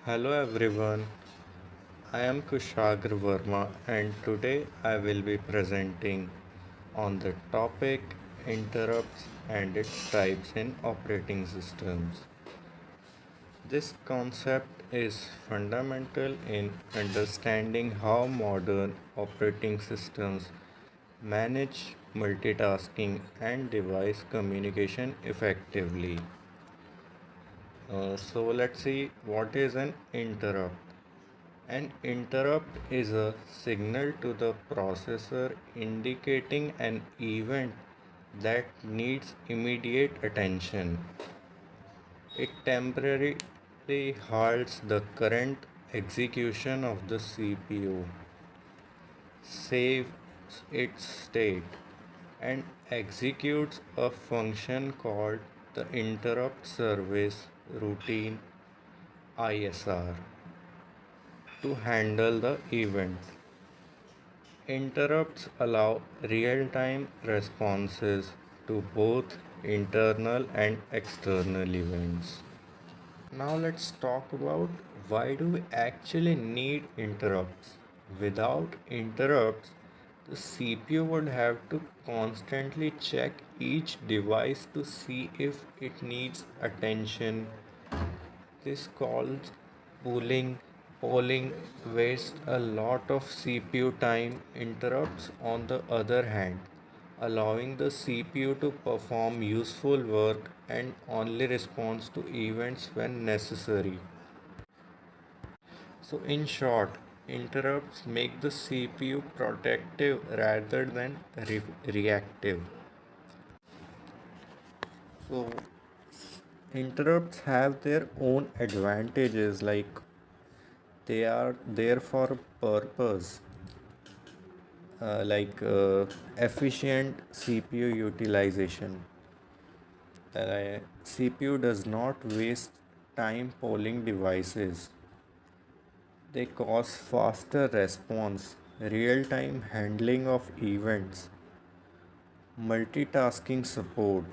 Hello everyone, I am Kushagra Verma and today I will be presenting on the topic interrupts and its types in operating systems. This concept is fundamental in understanding how modern operating systems manage multitasking and device communication effectively. So let's see what is an interrupt. An interrupt is a signal to the processor indicating an event that needs immediate attention. It temporarily halts the current execution of the CPU, saves its state, and executes a function called the interrupt service routine ISR to handle the event. Interrupts allow real time responses to both internal and external events. Now let's talk about why do we actually need interrupts. Without interrupts, the CPU would have to constantly check each device to see if it needs attention. This calls polling wastes a lot of CPU time. Interrupts, on the other hand, allowing the CPU to perform useful work and only responds to events when necessary. So, in short, interrupts make the CPU protective rather than reactive. So, interrupts have their own advantages, like they are there for a purpose, efficient CPU utilization. CPU does not waste time polling devices. They cause faster response, real time handling of events. Multitasking support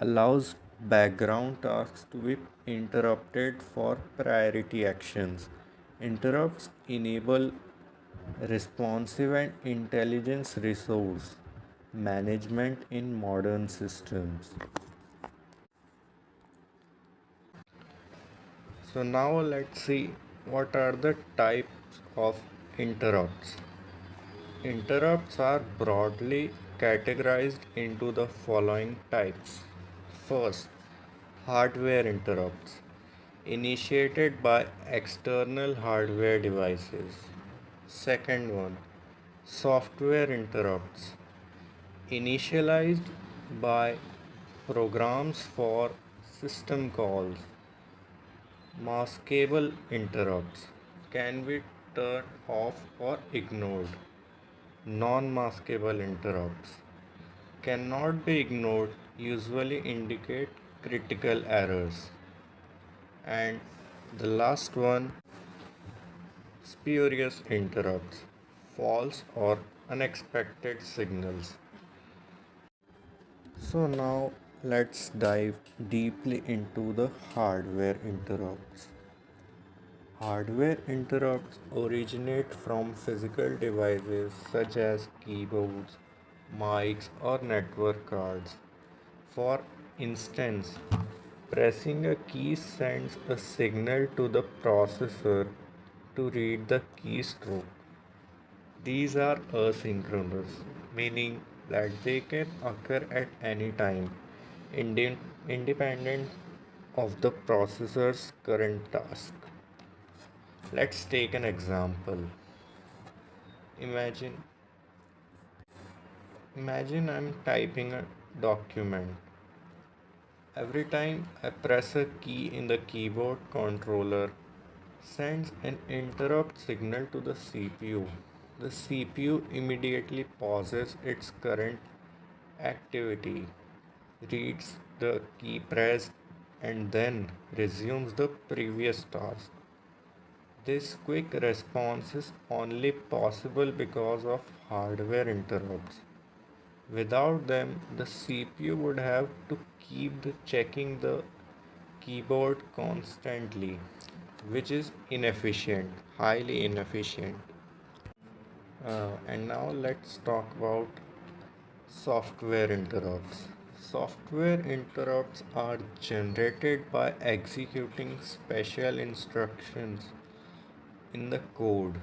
allows background tasks to be interrupted for priority actions. Interrupts enable responsive and intelligence resource management in modern systems. So now let's see what are the types of interrupts. Interrupts are broadly categorized into the following types. First, hardware interrupts initiated by external hardware devices. Second one, software interrupts initialized by programs for system calls. Maskable interrupts can be turned off or ignored. Non maskable interrupts cannot be ignored, usually indicate critical errors. And the last one, spurious interrupts, false or unexpected signals. So now let's dive deeply into the hardware interrupts. Hardware interrupts originate from physical devices such as keyboards, mics, or network cards. For instance, pressing a key sends a signal to the processor to read the keystroke. These are asynchronous, meaning that they can occur at any time, independent of the processor's current task. Let's take an example. Imagine imagine I'm typing a document. Every time I press a key in the keyboard, controller sends an interrupt signal to the CPU. The CPU immediately pauses its current activity, reads the key pressed, and then resumes the previous task. This quick response is only possible because of hardware interrupts. Without them, the CPU would have to keep checking the keyboard constantly. which is inefficient, highly inefficient. And now let's talk about software interrupts. Software interrupts are generated by executing special instructions in the code.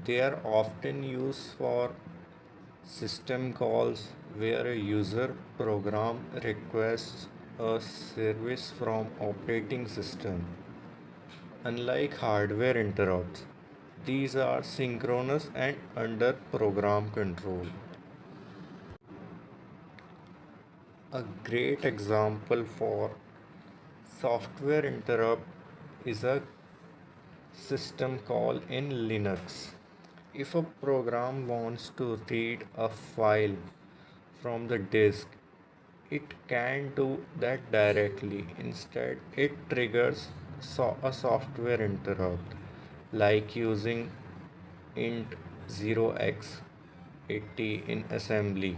They are often used for system calls where a user program requests a service from operating system. Unlike hardware interrupts, these are synchronous and under program control. A great example for software interrupt is a system call in Linux. If a program wants to read a file from the disk, it can do that directly. Instead, it triggers a software interrupt, like using int 0x80 in assembly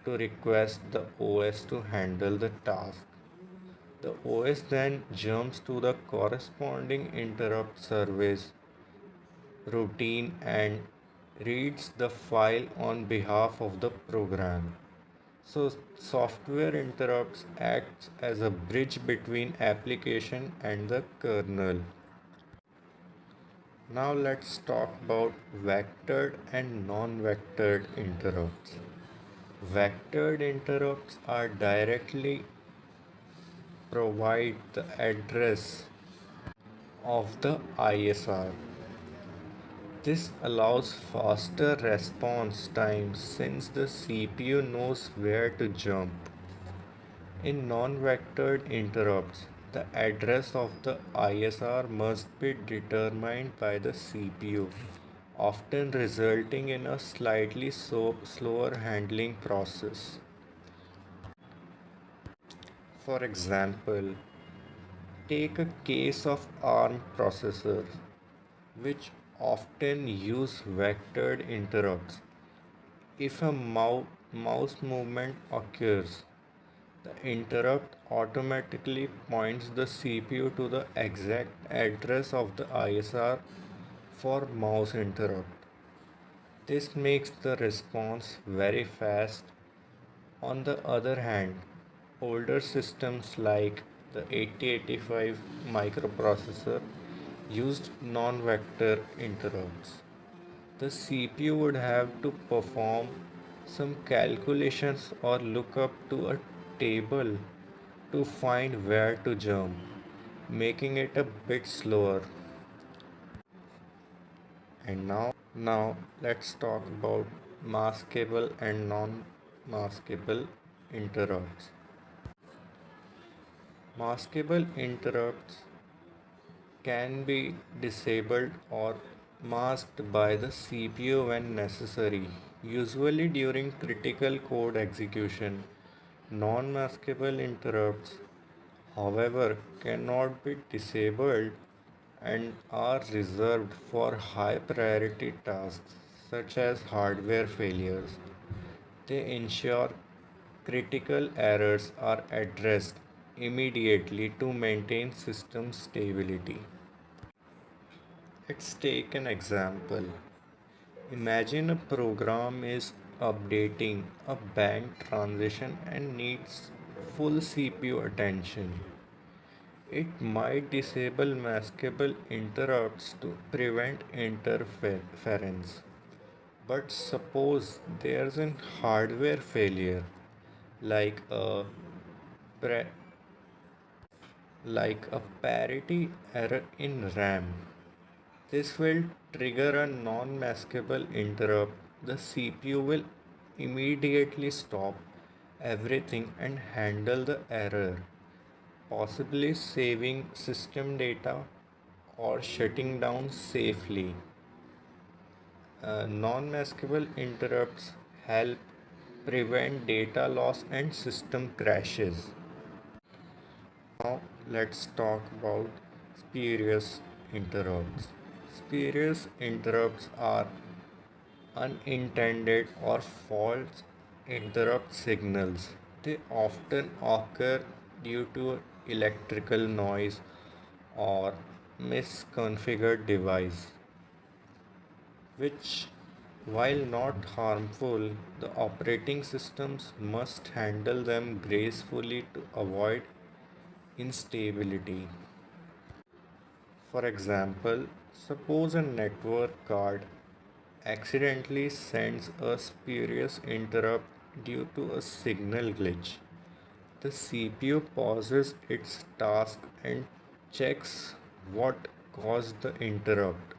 to request the OS to handle the task. The OS then jumps to the corresponding interrupt service routine and reads the file on behalf of the program. So software interrupts acts as a bridge between application and the kernel. Now let's talk about vectored and non-vectored interrupts. Vectored interrupts are directly provide the address of the ISR. This allows faster response times since the CPU knows where to jump. In non-vectored interrupts, the address of the ISR must be determined by the CPU, often resulting in a slightly slower handling process. For example, take a case of ARM processors, which often use vectored interrupts. If a mouse movement occurs, the interrupt automatically points the CPU to the exact address of the ISR for mouse interrupt. This makes the response very fast. On the other hand, older systems like the 8085 microprocessor used non-vector interrupts. The CPU would have to perform some calculations or look up to a table to find where to jump, making it a bit slower. And now let's talk about maskable and non-maskable interrupts. Maskable interrupts can be disabled or masked by the CPU when necessary, usually during critical code execution. Non maskable interrupts, however, cannot be disabled and are reserved for high priority tasks such as hardware failures. They ensure critical errors are addressed immediately to maintain system stability. Let's take an example. Imagine a program is updating a bank transaction and needs full CPU attention. It might disable maskable interrupts to prevent interference. But suppose there's a hardware failure like a pre- like a parity error in RAM. This will trigger a non-maskable interrupt. The CPU will immediately stop everything and handle the error, possibly saving system data or shutting down safely. Non-maskable interrupts help prevent data loss and system crashes. Now let's talk about spurious interrupts. Spurious interrupts are unintended or false interrupt signals. They often occur due to electrical noise or misconfigured device, which, while not harmful, the operating systems must handle them gracefully to avoid instability. For example, suppose a network card accidentally sends a spurious interrupt due to a signal glitch. The CPU pauses its task and checks what caused the interrupt,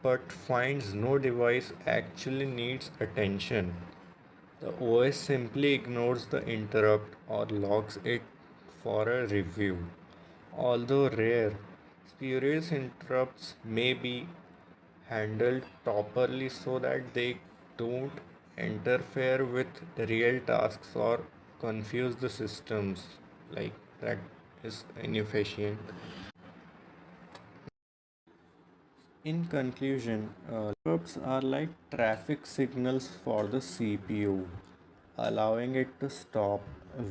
but finds no device actually needs attention. The OS simply ignores the interrupt or logs it for a review. Although rare, spurious interrupts may be handled properly so that they don't interfere with real tasks or confuse the systems, like that is inefficient. In conclusion, interrupts are like traffic signals for the CPU, allowing it to stop,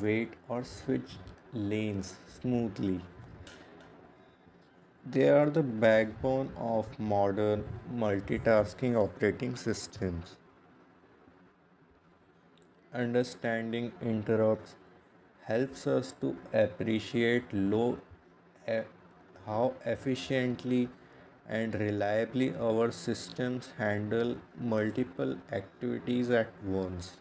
wait, or switch lanes smoothly. They are the backbone of modern multitasking operating systems. Understanding interrupts helps us to appreciate e- how efficiently and reliably our systems handle multiple activities at once.